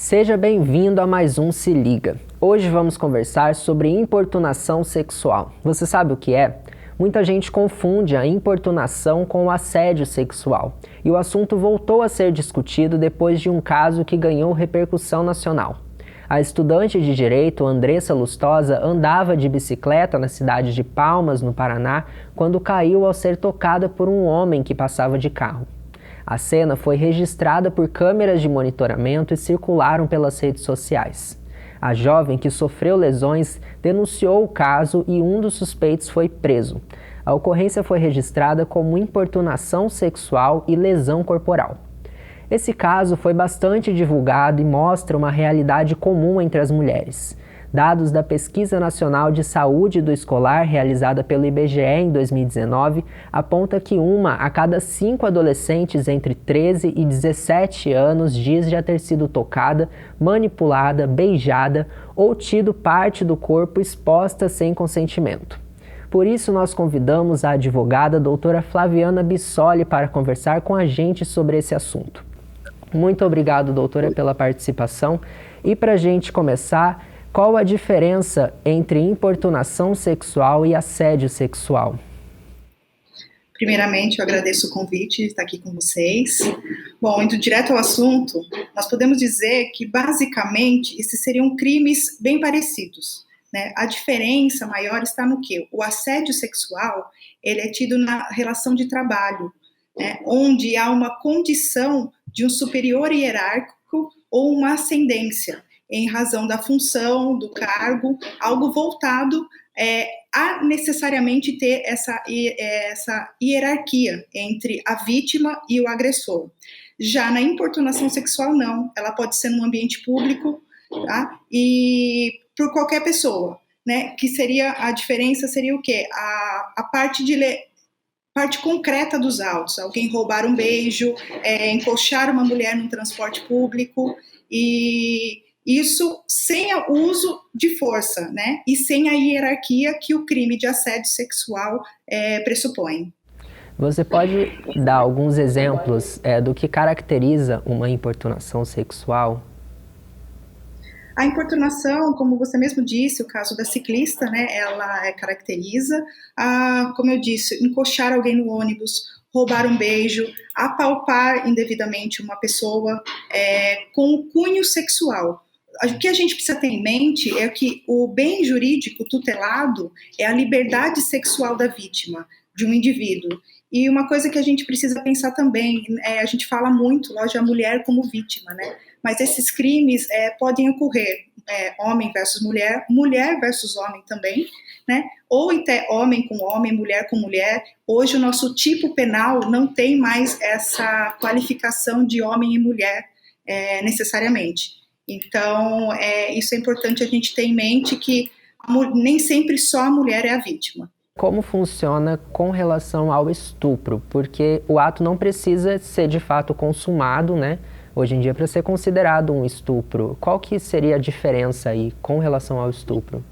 Seja bem-vindo a mais um Se Liga. Hoje vamos conversar sobre importunação sexual. Você sabe o que é? Muita gente confunde a importunação com o assédio sexual. E o assunto voltou a ser discutido depois de um caso que ganhou repercussão nacional. A estudante de Direito, Andressa Lustosa, andava de bicicleta na cidade de Palmas, no Paraná, quando caiu ao ser tocada por um homem que passava de carro. A cena foi registrada por câmeras de monitoramento e circularam pelas redes sociais. A jovem, que sofreu lesões, denunciou o caso e um dos suspeitos foi preso. A ocorrência foi registrada como importunação sexual e lesão corporal. Esse caso foi bastante divulgado e mostra uma realidade comum entre as mulheres. Dados da Pesquisa Nacional de Saúde do Escolar, realizada pelo IBGE em 2019, aponta que 1 a cada 5 adolescentes entre 13 e 17 anos diz já ter sido tocada, manipulada, beijada ou tido parte do corpo exposta sem consentimento. Por isso, nós convidamos a advogada doutora Flaviana Bissoli para conversar com a gente sobre esse assunto. Muito obrigado, doutora, pela participação. E para a gente começar, qual a diferença entre importunação sexual e assédio sexual? Primeiramente, eu agradeço o convite de estar aqui com vocês. Bom, indo direto ao assunto, nós podemos dizer que, basicamente, esses seriam crimes bem parecidos, né? A diferença maior está no quê? O assédio sexual, ele é tido na relação de trabalho, né? Onde há uma condição de um superior hierárquico ou uma ascendência, em razão da função, do cargo, algo voltado a necessariamente ter essa hierarquia entre a vítima e o agressor. Já na importunação sexual, não. Ela pode ser num ambiente público, tá? E por qualquer pessoa, né? Que seria, a diferença seria o quê? A parte concreta dos autos, alguém roubar um beijo, encoxar uma mulher num transporte público, e isso sem o uso de força, né? E sem a hierarquia que o crime de assédio sexual pressupõe. Você pode dar alguns exemplos do que caracteriza uma importunação sexual? A importunação, como você mesmo disse, o caso da ciclista, né, ela caracteriza, como eu disse, encoxar alguém no ônibus, roubar um beijo, apalpar indevidamente uma pessoa com o cunho sexual. O que a gente precisa ter em mente é que o bem jurídico tutelado é a liberdade sexual da vítima, de um indivíduo. E uma coisa que a gente precisa pensar também, a gente fala muito, lógico, a mulher como vítima, né? Mas esses crimes podem ocorrer homem versus mulher, mulher versus homem também, né? Ou até homem com homem, mulher com mulher. Hoje o nosso tipo penal não tem mais essa qualificação de homem e mulher necessariamente. Então, isso é importante a gente ter em mente que nem sempre só a mulher é a vítima. Como funciona com relação ao estupro? Porque o ato não precisa ser de fato consumado, né? Hoje em dia, para ser considerado um estupro, qual que seria a diferença aí com relação ao estupro?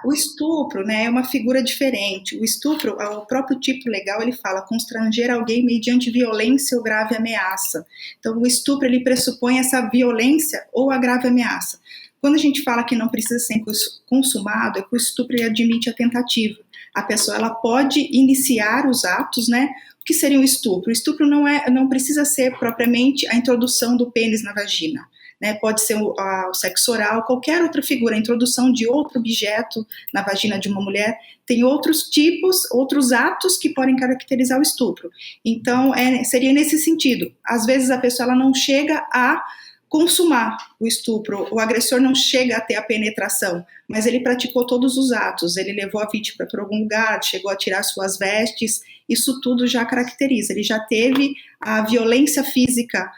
O estupro, né, é uma figura diferente. O estupro, o próprio tipo legal, ele fala constranger alguém mediante violência ou grave ameaça. Então, o estupro, ele pressupõe essa violência ou a grave ameaça. Quando a gente fala que não precisa ser consumado, é que o estupro ele admite a tentativa. A pessoa ela pode iniciar os atos, né? O que seria um estupro? O estupro não precisa ser propriamente a introdução do pênis na vagina. Né, pode ser o sexo oral, qualquer outra figura, a introdução de outro objeto na vagina de uma mulher, tem outros tipos, outros atos que podem caracterizar o estupro. Então, seria nesse sentido. Às vezes a pessoa ela não chega a consumar o estupro, o agressor não chega a ter a penetração, mas ele praticou todos os atos, ele levou a vítima para algum lugar, chegou a tirar suas vestes, isso tudo já caracteriza, ele já teve a violência física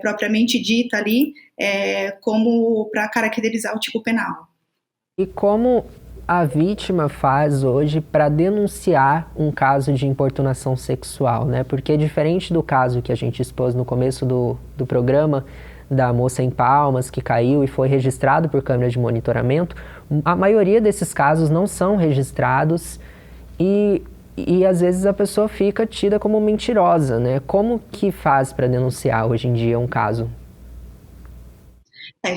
propriamente dita ali, como para caracterizar o tipo penal. E como a vítima faz hoje para denunciar um caso de importunação sexual, né? Porque diferente do caso que a gente expôs no começo do programa, da moça em Palmas que caiu e foi registrado por câmera de monitoramento, a maioria desses casos não são registrados e às vezes a pessoa fica tida como mentirosa, né? Como que faz para denunciar hoje em dia um caso?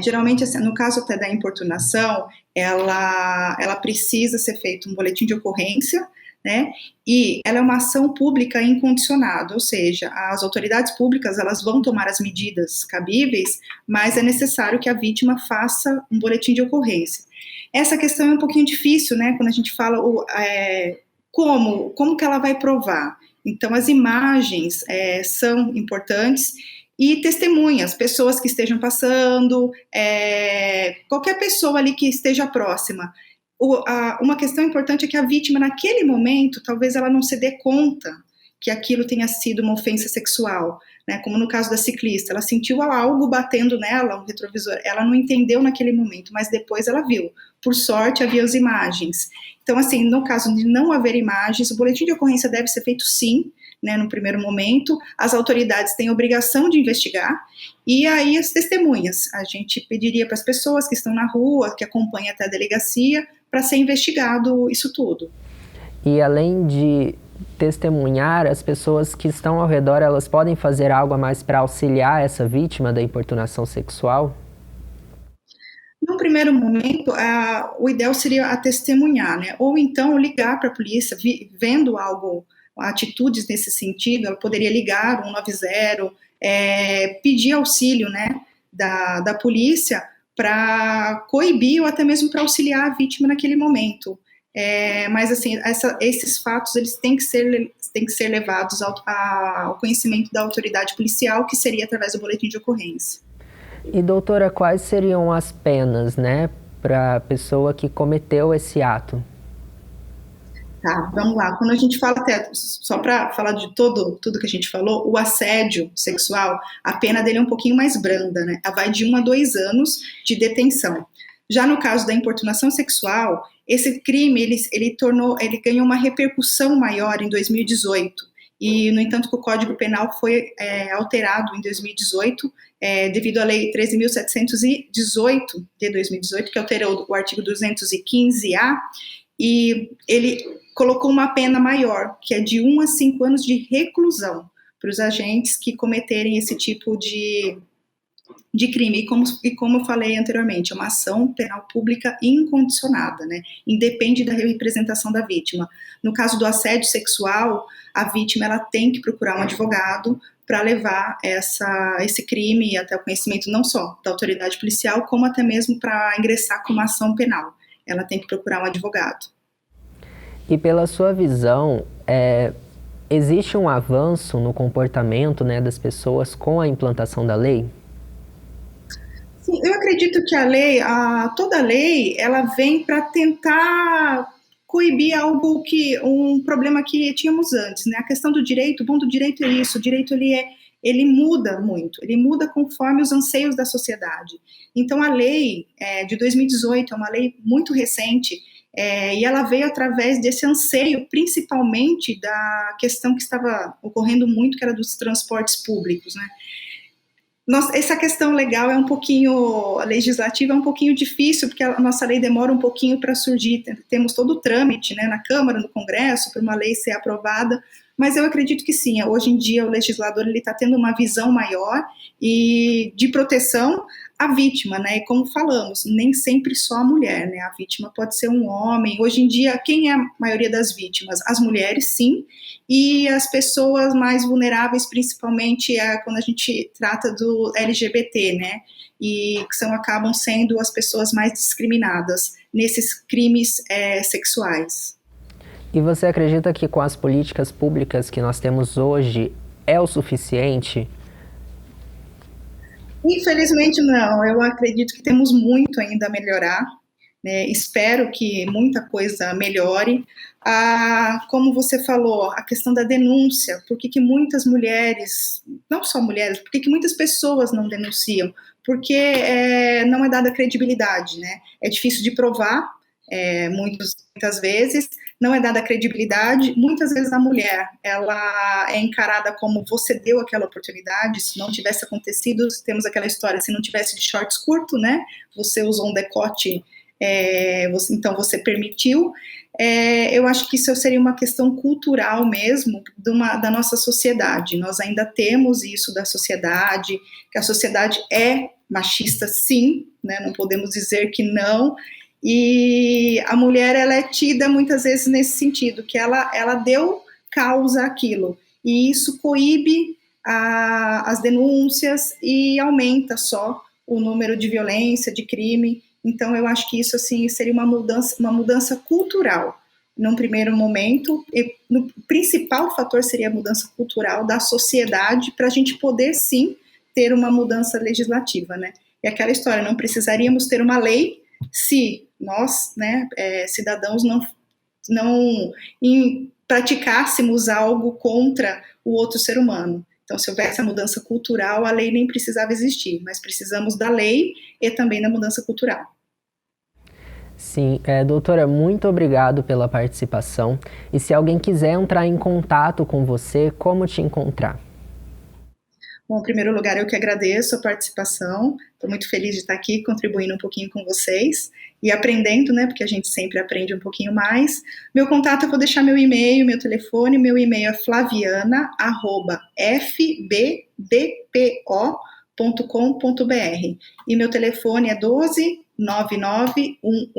Geralmente, assim, no caso até da importunação, ela precisa ser feito um boletim de ocorrência, né? E ela é uma ação pública incondicionada, ou seja, as autoridades públicas elas vão tomar as medidas cabíveis, mas é necessário que a vítima faça um boletim de ocorrência. Essa questão é um pouquinho difícil, né? Quando a gente fala como que ela vai provar. Então, as imagens são importantes e testemunhas, pessoas que estejam passando, qualquer pessoa ali que esteja próxima. Uma questão importante é que a vítima, naquele momento, talvez ela não se dê conta que aquilo tenha sido uma ofensa sexual, né? Como no caso da ciclista, ela sentiu algo batendo nela, um retrovisor, ela não entendeu naquele momento, mas depois ela viu. Por sorte, havia as imagens. Então, assim, no caso de não haver imagens, o boletim de ocorrência deve ser feito sim, né, no primeiro momento, as autoridades têm a obrigação de investigar, e aí as testemunhas, a gente pediria para as pessoas que estão na rua, que acompanham até a delegacia, para ser investigado isso tudo. E além de testemunhar, as pessoas que estão ao redor, elas podem fazer algo a mais para auxiliar essa vítima da importunação sexual? No primeiro momento, o ideal seria a testemunhar, né? Ou então ligar para a polícia, vendo algo, atitudes nesse sentido, ela poderia ligar 190, pedir auxílio, né, da polícia para coibir ou até mesmo para auxiliar a vítima naquele momento. Mas, assim, esses fatos, eles têm que ser levados ao conhecimento da autoridade policial, que seria através do boletim de ocorrência. E, doutora, quais seriam as penas, né, para a pessoa que cometeu esse ato? Tá, vamos lá. Quando a gente fala, até, só para falar de tudo que a gente falou, o assédio sexual, a pena dele é um pouquinho mais branda, né? Ela vai de 1 a 2 anos de detenção. Já no caso da importunação sexual, esse crime, ele ganhou uma repercussão maior em 2018. E, no entanto, que o Código Penal foi alterado em 2018, devido à Lei 13.718 de 2018, que alterou o artigo 215-A, e ele colocou uma pena maior, que é de 1 a 5 anos de reclusão para os agentes que cometerem esse tipo de crime. E como eu falei anteriormente, é uma ação penal pública incondicionada, né? Independe da representação da vítima. No caso do assédio sexual, a vítima ela tem que procurar um advogado para levar esse crime até o conhecimento não só da autoridade policial, como até mesmo para ingressar com uma ação penal. Ela tem que procurar um advogado. E pela sua visão, existe um avanço no comportamento, né, das pessoas com a implantação da lei? Sim, eu acredito que toda lei, ela vem para tentar coibir um problema que tínhamos antes, né? A questão do direito, o bom do direito é isso, o direito ele muda muito, ele muda conforme os anseios da sociedade. Então a lei de 2018 é uma lei muito recente, e ela veio através desse anseio, principalmente da questão que estava ocorrendo muito, que era dos transportes públicos, né? Essa questão legal a legislativa é um pouquinho difícil, porque a nossa lei demora um pouquinho para surgir, temos todo o trâmite, né, na Câmara, no Congresso, para uma lei ser aprovada, mas eu acredito que sim, hoje em dia o legislador está tendo uma visão maior e de proteção à vítima, né, e como falamos, nem sempre só a mulher, né, a vítima pode ser um homem. Hoje em dia, quem é a maioria das vítimas? As mulheres, sim, e as pessoas mais vulneráveis, principalmente quando a gente trata do LGBT, né, e que acabam sendo as pessoas mais discriminadas nesses crimes sexuais. E você acredita que com as políticas públicas que nós temos hoje é o suficiente? Infelizmente não, eu acredito que temos muito ainda a melhorar, né? Espero que muita coisa melhore. Como você falou, a questão da denúncia, por que muitas mulheres, não só mulheres, por que muitas pessoas não denunciam? Porque não é dada credibilidade, né? É difícil de provar, muitas vezes, não é dada credibilidade, muitas vezes a mulher, ela é encarada como você deu aquela oportunidade, se não tivesse acontecido, temos aquela história, se não tivesse de shorts curto, né, você usou um decote então você permitiu. Eu acho que isso seria uma questão cultural mesmo da nossa sociedade. Nós ainda temos isso da sociedade, que a sociedade é machista, sim, né? Não podemos dizer que não. E a mulher, ela é tida muitas vezes nesse sentido, que ela deu causa àquilo, e isso coíbe as denúncias e aumenta só o número de violência, de crime. Então eu acho que isso assim seria uma mudança cultural num primeiro momento, e o principal fator seria a mudança cultural da sociedade, para a gente poder sim ter uma mudança legislativa, né? E aquela história, não precisaríamos ter uma lei se nós, né, cidadãos, não praticássemos algo contra o outro ser humano. Então, se houvesse a mudança cultural, a lei nem precisava existir, mas precisamos da lei e também da mudança cultural. Sim, doutora, muito obrigado pela participação. E se alguém quiser entrar em contato com você, como te encontrar? Bom, em primeiro lugar, eu que agradeço a participação. Estou muito feliz de estar aqui, contribuindo um pouquinho com vocês e aprendendo, né? Porque a gente sempre aprende um pouquinho mais. Meu contato, eu vou deixar meu e-mail, meu telefone. Meu e-mail é flaviana@fbdpo.com.br e meu telefone é 12 99 11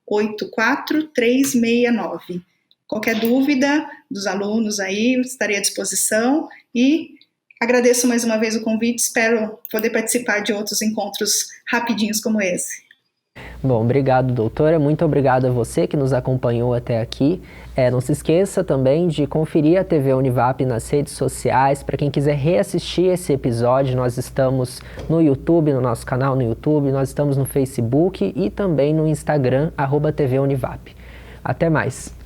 84369. Qualquer dúvida dos alunos aí, eu estarei à disposição e agradeço mais uma vez o convite, espero poder participar de outros encontros rapidinhos como esse. Bom, obrigado, doutora. Muito obrigado a você que nos acompanhou até aqui. Não se esqueça também de conferir a TV Univap nas redes sociais. Para quem quiser reassistir esse episódio, nós estamos no YouTube, no nosso canal no YouTube, nós estamos no Facebook e também no Instagram, @TV Univap. Até mais!